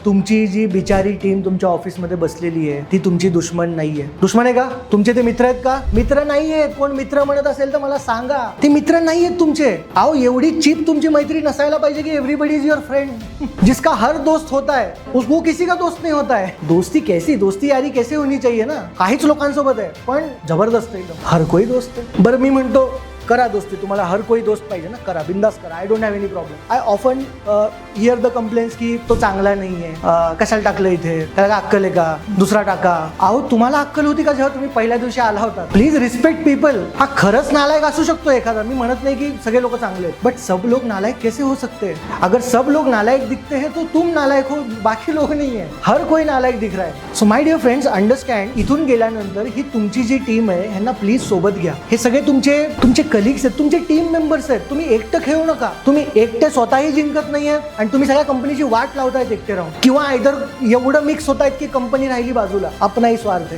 तुमची जी बिचारी टीम तुमच्या ऑफिसमध्ये बसलेली आहे ती तुमची दुश्मन नाहीये. दुश्मन आहे का? तुमचे ते मित्र आहेत का? मित्र नाहीये. कोण मित्र म्हणत असेल तर मला सांगा. ते मित्र नाहीयेत तुमचे. अहो एवढी चीप तुमची मैत्री नसायला पाहिजे की एव्हरीबडी इज योर फ्रेंड. जिसका हर दोस्त होता है वो किसी का दोस्त नहीं होता है. दोस्ती यारी कैसे होनी चाहिए ना. काहीच लोकांसोबत आहे पण जबरदस्त एकदम हर कोई दोस्त आहे. बरं मी म्हणतो करा दोस्ती. तुम्हाला हर कोई दोस्त पाहिजे ना, करा, बिंदास करा. I don't have any problem. I often here the complaints की तो चांगला नाहीये, कशाला टाकलं इथे, त्याला अक्कल आहे का, दुसरा टाका. अहो तुम्हाला अक्कल होती का जेव्हा तुम्ही पहिल्या दिवशी आला होता? Please respect people. हा खरंच नालायक असू शकतो एखादा. मी म्हणत नाही की सगळे लोक चांगले आहेत, बट सब लोग नालायक कैसे हो सकते हैं? अगर सब लोग नालायक दिखते हैं तो तुम नालायक हो, बाकी लोग नहीं है. हर कोई नालायक दिख रहा है. So my dear friends, understand. इथून गेल्यानंतर ही तुमची जी टीम आहे ह्यांना प्लीज सोबत घ्या. हे सगळे तुमचे कलिग्स आहेत, तुमचे टीम मेंबर्स आहेत. तुम्ही एकटं खेळू नका. तुम्ही एकटे स्वतःही जिंकत नाहीये आणि तुम्ही सगळ्या कंपनीची वाट लावतायत एकटे राहून, किंवा आयदर एवढं मिक्स होत आहेत की कंपनी राहिली बाजूला. आपलाही स्वार्थ आहे.